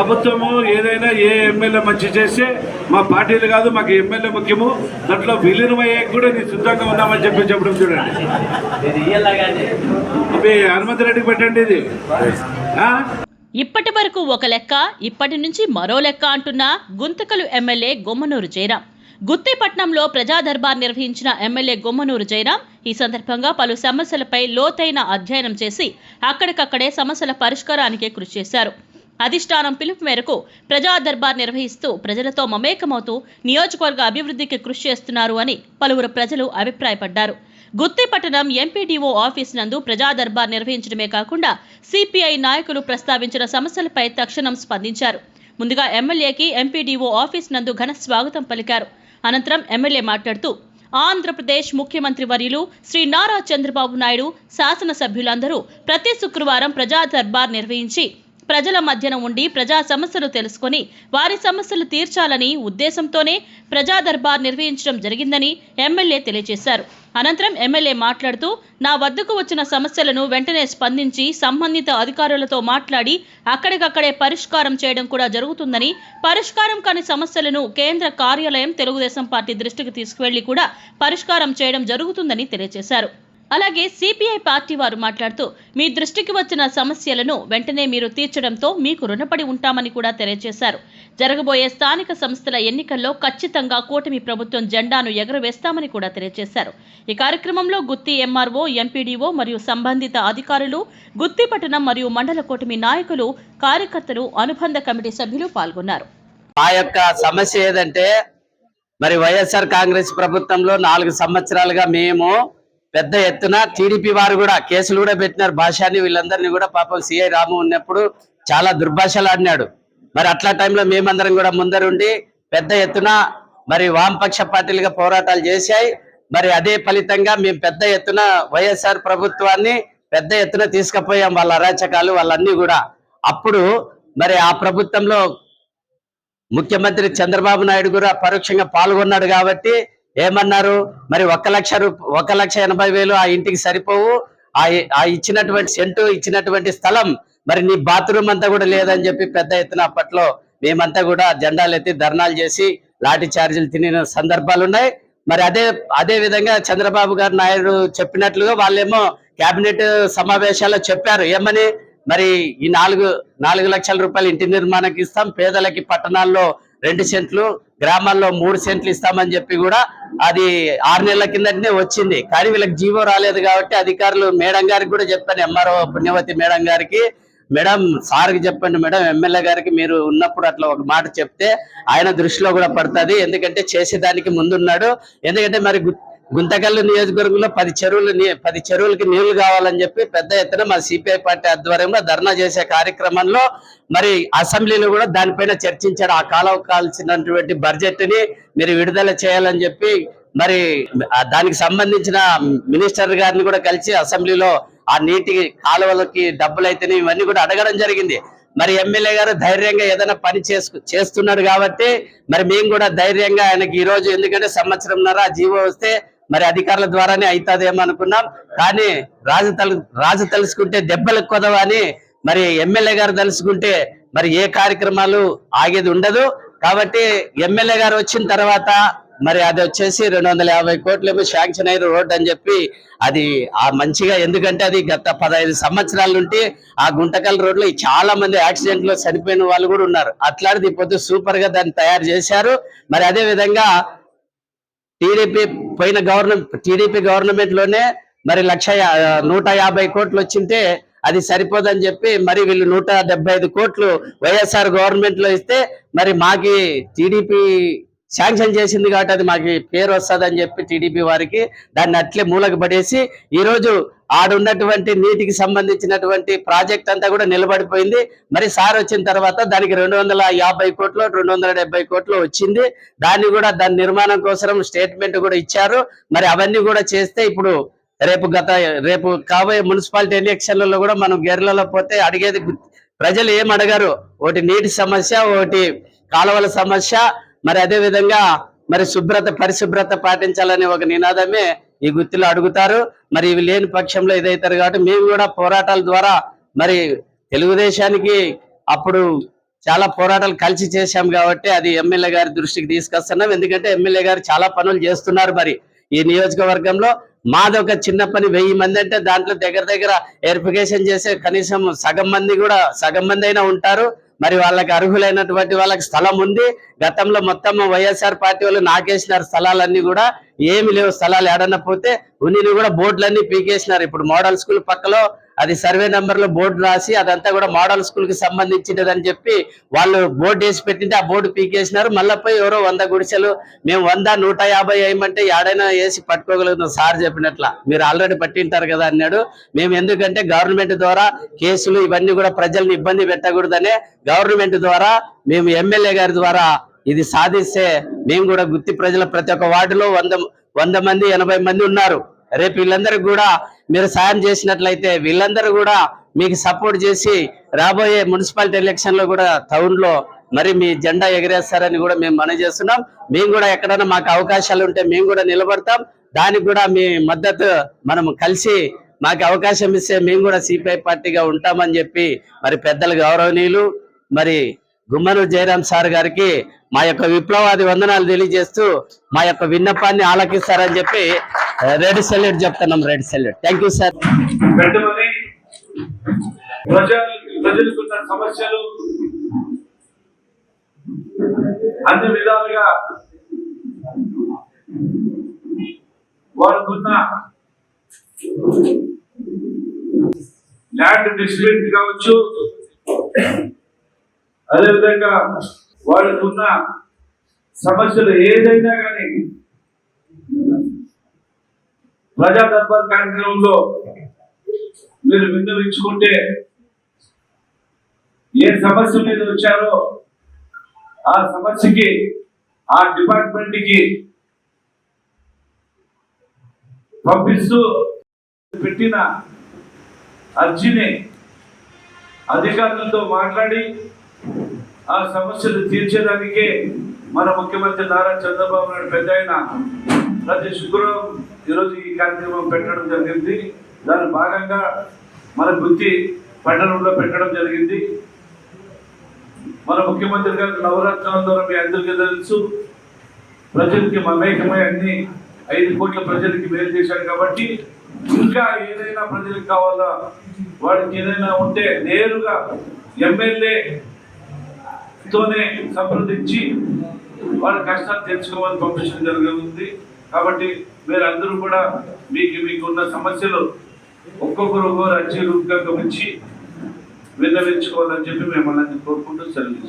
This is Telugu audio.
ప్రభుత్వము ఏదైనా ఏ ఎమ్మెల్యే మంచి చేస్తే మా పార్టీలు కాదు, మాకు ఎమ్మెల్యే ముఖ్యము, దాంట్లో విలీనమయ్యే కూడా నేను సిద్ధంగా ఉన్నామని చెప్పడం చూడండి. హనుమంత్ రెడ్డికి పెట్టండి ఇది. ఇప్పటి వరకు ఒక లెక్క, ఇప్పటి నుంచి మరో లెక్క అంటున్న గుంతకల్ ఎమ్మెల్యే గుమ్మనూరు జయరాం. గుత్తిపట్నంలో ప్రజా దర్బార్ నిర్వహించిన ఎమ్మెల్యే గుమ్మనూరు జయరాం ఈ సందర్భంగా పలు సమస్యలపై లోతైన అధ్యయనం చేసి అక్కడికక్కడే సమస్యల పరిష్కారానికి కృషి చేశారు. అధిష్టానం పిలుపు మేరకు ప్రజా దర్బార్ నిర్వహిస్తూ ప్రజలతో మమేకమవుతూ నియోజకవర్గ అభివృద్ధికి కృషి చేస్తున్నారు అని పలువురు ప్రజలు అభిప్రాయపడ్డారు. గుత్తిపట్టణం ఎంపీడీఓ ఆఫీస్ నందు ప్రజా దర్బార్ నిర్వహించడమే కాకుండా సిపిఐ నాయకులు ప్రస్తావించిన సమస్యలపై తక్షణం స్పందించారు. ముందుగా ఎమ్మెల్యేకి ఎంపీడీఓ ఆఫీస్ నందు ఘన స్వాగతం పలికారు. అనంతరం ఎమ్మెల్యే మాట్లాడుతూ ఆంధ్రప్రదేశ్ ముఖ్యమంత్రి వర్యులు శ్రీ నారా చంద్రబాబు నాయుడు శాసనసభ్యులందరూ ప్రతి శుక్రవారం ప్రజా దర్బార్ నిర్వహించి ప్రజల మధ్యన ఉండి ప్రజా సమస్యలు తెలుసుకొని వారి సమస్యలు తీర్చాలని ఉద్దేశంతోనే ప్రజా దర్బార్ నిర్వహించడం జరిగిందని ఎమ్మెల్యే తెలియజేశారు. అనంతరం ఎమ్మెల్యే మాట్లాడుతూ నా వద్దకు వచ్చిన సమస్యలను వెంటనే స్పందించి సంబంధిత అధికారులతో మాట్లాడి అక్కడికక్కడే పరిష్కారం చేయడం కూడా జరుగుతుందని, పరిష్కారం కాని సమస్యలను కేంద్ర కార్యాలయం తెలుగుదేశం పార్టీ దృష్టికి తీసుకువెళ్లి కూడా పరిష్కారం చేయడం జరుగుతుందని తెలియజేశారు. అలాగే సిపిఐ పార్టీ వారు మాట్లాడుతూ మీ దృష్టికి వచ్చిన సమస్యలను వెంటనే మీరు తీర్చడంతో మీకు రుణపడి ఉంటామని కూడా తెలియజేశారు. జరగబోయే స్థానిక సంస్థల ఎన్నికల్లో ఖచ్చితంగా కూటమి ప్రభుత్వం జెండాను ఎగురవేస్తామని కూడా తెలియజేశారు. ఈ కార్యక్రమంలో గుత్తి ఎంఆర్ఓ, ఎంపీడీఓ మరియు సంబంధిత అధికారులు, గుత్తిపట్టణం మరియు మండల కూటమి నాయకులు, కార్యకర్తలు, అనుబంధ కమిటీ సభ్యులు పాల్గొన్నారు. ఆ యొక్క సమస్య ఏదంటే మరి వైఎస్ఆర్ కాంగ్రెస్ ప్రభుత్వంలో 4 సంవత్సరాలుగా మేము పెద్ద ఎత్తున టీడీపీ వారు కూడా కేసులు కూడా పెట్టినారు. భాషాని వీళ్ళందరినీ కూడా పాపం సిఐ రాము ఉన్నప్పుడు చాలా దుర్భాషలు ఆడినాడు. మరి అట్లా టైంలో మేమందరం కూడా ముందరుండి పెద్ద ఎత్తున మరి వామపక్ష పార్టీలుగా పోరాటాలు చేశాయి. మరి అదే ఫలితంగా మేము పెద్ద ఎత్తున వైఎస్ఆర్ ప్రభుత్వాన్ని పెద్ద ఎత్తున తీసుకుపోయాం. వాళ్ళ అరాచకాలు వాళ్ళన్నీ కూడా అప్పుడు మరి ఆ ప్రభుత్వంలో ముఖ్యమంత్రి చంద్రబాబు నాయుడు కూడా పరోక్షంగా పాల్గొన్నాడు. కాబట్టి ఏమన్నారు, మరి 1,80,000 ఆ ఇంటికి సరిపోవు, ఆ ఇచ్చినటువంటి సెంటు ఇచ్చినటువంటి స్థలం మరి నీ బాత్రూమ్ అంతా కూడా లేదని చెప్పి పెద్ద ఎత్తున అప్పట్లో మేమంతా కూడా జెండాలు ఎత్తి ధర్నాలు చేసి లాఠీ చార్జీలు తినిన సందర్భాలు ఉన్నాయి. మరి అదే విధంగా చంద్రబాబు గారు నాయుడు చెప్పినట్లుగా వాళ్ళేమో కేబినెట్ సమావేశాల్లో చెప్పారు. ఏమని, మరి ఈ 4 లక్షల రూపాయలు ఇంటి నిర్మాణానికి ఇస్తాం, పేదలకి పట్టణాల్లో 2 సెంట్లు, గ్రామాల్లో 3 సెంట్లు ఇస్తామని చెప్పి కూడా అది 6 నెలల కిందటనే వచ్చింది. కానీ వీళ్ళకి జీవో రాలేదు. కాబట్టి అధికారులు మేడం గారికి కూడా చెప్పాను, ఎంఆర్ఓ పుణ్యవతి మేడం గారికి, మేడం సార్కి చెప్పండి మేడం, ఎమ్మెల్యే గారికి మీరు ఉన్నప్పుడు అట్లా ఒక మాట చెప్తే ఆయన దృష్టిలో కూడా పడుతుంది, ఎందుకంటే చేసేదానికి ముందున్నాడు. ఎందుకంటే మరి గుంతకల్ నియోజకవర్గంలో 10 చెరువులకి నీళ్లు కావాలని చెప్పి పెద్ద ఎత్తున మా సిపిఐ పార్టీ ఆధ్వర్యంలో ధర్నా చేసే కార్యక్రమంలో మరి అసెంబ్లీలో కూడా దానిపైన చర్చించారు. ఆ కాలువ కాల్సినటువంటి బడ్జెట్ ని మీరు విడుదల చేయాలని చెప్పి మరి దానికి సంబంధించిన మినిస్టర్ గారిని కూడా కలిసి అసెంబ్లీలో ఆ నీటి కాలువలకి డబ్బులు అయితేనే ఇవన్నీ కూడా అడగడం జరిగింది. మరి ఎమ్మెల్యే గారు ధైర్యంగా ఏదైనా పని చేస్తున్నాడు కాబట్టి మరి మేము కూడా ధైర్యంగా ఆయనకి ఈ రోజు, ఎందుకంటే సంవత్సరంన్నర జీవో వస్తే మరి అధికారుల ద్వారానే అవుతుందేమో అనుకున్నాం. కానీ రాజు తెలుసుకుంటే దెబ్బలు కొదవా అని మరి ఎమ్మెల్యే గారు తెలుసుకుంటే మరి ఏ కార్యక్రమాలు ఆగేది ఉండదు. కాబట్టి ఎమ్మెల్యే గారు వచ్చిన తర్వాత మరి అది వచ్చేసి 250 కోట్లేమో శాంక్షన్ అయిన రోడ్ అని చెప్పి అది మంచిగా, ఎందుకంటే అది గత 15 సంవత్సరాల నుండి ఆ గుంటకల్ రోడ్ లో చాలా మంది యాక్సిడెంట్ లో చనిపోయిన వాళ్ళు కూడా ఉన్నారు. అట్లాంటిది ఇప్పుడు సూపర్ గా దాన్ని తయారు చేశారు. మరి అదే విధంగా టీడీపీ గవర్నమెంట్ లోనే మరి 150 కోట్లు వచ్చింటే అది సరిపోదని చెప్పి మరి వీళ్ళు 175 కోట్లు వైఎస్ఆర్ గవర్నమెంట్ లో ఇస్తే మరి మాకి టీడీపీ శాంక్షన్ చేసింది కాబట్టి అది మాకు పేరు వస్తుందని చెప్పి టీడీపీ వారికి దాన్ని అట్లే మూలకు పడేసి ఈ రోజు ఆడున్నటువంటి నీటికి సంబంధించినటువంటి ప్రాజెక్ట్ అంతా కూడా నిలబడిపోయింది. మరి సార్ వచ్చిన తర్వాత దానికి 250 కోట్లు 270 కోట్లు వచ్చింది. దాని నిర్మాణం కోసం స్టేట్మెంట్ కూడా ఇచ్చారు. మరి అవన్నీ కూడా చేస్తే ఇప్పుడు రేపు కాబోయే మున్సిపాలిటీ ఎలక్షన్లలో కూడా మనం గేర్లలో పోతే అడిగేది ప్రజలు ఏం అడగారు, ఒకటి నీటి సమస్య, ఒకటి కాలువల సమస్య, మరి అదే విధంగా మరి పరిశుభ్రత పాటించాలనే ఒక నినాదమే ఈ గుత్తిలో అడుగుతారు. మరి ఇవి లేని పక్షంలో ఇదైతారు. కాబట్టి మేము కూడా పోరాటాల ద్వారా మరి తెలుగుదేశానికి అప్పుడు చాలా పోరాటాలు కలిసి చేశాం కాబట్టి అది ఎమ్మెల్యే గారి దృష్టికి తీసుకొస్తున్నాం. ఎందుకంటే ఎమ్మెల్యే గారు చాలా పనులు చేస్తున్నారు. మరి ఈ నియోజకవర్గంలో మాది ఒక చిన్న పని 1000 మంది అంటే దాంట్లో దగ్గర వెరిఫికేషన్ చేసే కనీసం సగం మంది అయినా ఉంటారు. మరి వాళ్ళకి అర్హులైనటువంటి వాళ్ళకి స్థలం ఉంది. గతంలో మొత్తం వైఎస్ఆర్ పార్టీ వాళ్ళు నాకేసినారు స్థలాలన్నీ కూడా, ఏమి లేవు స్థలాలు. ఏడన్నా పోతే ఉన్నిని కూడా బోర్డులన్నీ పీకేసినారు. ఇప్పుడు మోడల్ స్కూల్ పక్కలో అది సర్వే నెంబర్ లో బోర్డు రాసి అదంతా కూడా మోడల్ స్కూల్ కి సంబంధించినదని చెప్పి వాళ్ళు బోర్డు వేసి పెట్టింటే ఆ బోర్డు పీకేసినారు. మళ్ళీ పోయి ఎవరో 100 గుడిసెలు మేము 100, 150 వేయమంటే ఏడైనా వేసి పట్టుకోగలుగుతాం సార్ చెప్పినట్ల. మీరు ఆల్రెడీ పట్టింటారు కదా అన్నాడు. మేము ఎందుకంటే గవర్నమెంట్ ద్వారా కేసులు ఇవన్నీ కూడా ప్రజల్ని ఇబ్బంది పెట్టకూడదనే గవర్నమెంట్ ద్వారా మేము ఎమ్మెల్యే గారి ద్వారా ఇది సాధిస్తే మేము కూడా గుత్తి ప్రజల ప్రతి ఒక్క వార్డులో 100 మంది 80 మంది ఉన్నారు. రేపు వీళ్ళందరికీ కూడా మీరు సాయం చేసినట్లయితే వీళ్ళందరూ కూడా మీకు సపోర్ట్ చేసి రాబోయే మున్సిపాలిటీ ఎలక్షన్ లో కూడా టౌన్ లో మరి మీ జెండా ఎగరేస్తారని కూడా మేము మనవి చేస్తున్నాం. మేము కూడా ఎక్కడైనా మాకు అవకాశాలు ఉంటే మేము కూడా నిలబడతాం. దానికి కూడా మీ మద్దతు మనం కలిసి మాకు అవకాశం ఇస్తే మేము కూడా సిపిఐ పార్టీగా ఉంటామని చెప్పి మరి పెద్దలు గౌరవనీయులు మరి గుమ్మనూరు జయరాం సార్ గారికి మా యొక్క విప్లవాది వందనాలు తెలియజేస్తూ మా యొక్క విన్నపాన్ని ఆలకిస్తారని చెప్పి రెడ్ సెల్యూట్ చెప్తున్నాం. Red salute. Thank you sir. పెట్టమని ప్రజలకున్న సమస్యలు అన్ని విధాలుగా వాళ్ళకున్న ల్యాండ్ డిస్ట్రిక్ట్ కావచ్చు, అదేవిధంగా వాళ్ళకున్న సమస్యలు ఏదైనా కానీ ప్రజా దర్బార్ కార్యక్రమంలో మీరు విన్నవించుకుంటే ఏ సమస్య మీద వచ్చారో ఆ సమస్యకి ఆ డిపార్ట్మెంట్ కి పంపిస్తూ పెట్టిన అర్జీని అధికారులతో మాట్లాడి ఆ సమస్యలు తీర్చేదానికే మన ముఖ్యమంత్రి నారా చంద్రబాబు నాయుడు పెద్ద ఆయన ప్రతి శుక్రవారం ఈరోజు ఈ కార్యక్రమం పెట్టడం జరిగింది. దాని భాగంగా మన గుత్తి పట్టణంలో పెట్టడం జరిగింది. మన ముఖ్యమంత్రి గారు నవరత్నాల ద్వారా మీ అందరికీ తెలుసు, ప్రజలకి మమేకమై అన్ని 5 కోట్ల ప్రజలకి మేలు చేశాడు. కాబట్టి ఇంకా ఏదైనా ప్రజలకు కావాలా, వాడికి ఏదైనా ఉంటే నేరుగా ఎమ్మెల్యేతోనే సంప్రదించి వాళ్ళ కష్టాలు తెలుసుకోవాలని పంపించడం జరుగుతుంది. కాబట్టి మీరందరూ కూడా మీకున్న సమస్యలు ఒక్కొక్కరు అర్జీ రూపంగా గమనించి విన్నవించుకోవాలని చెప్పి మేము అందరినీ కోరుకుంటూ సెలవు.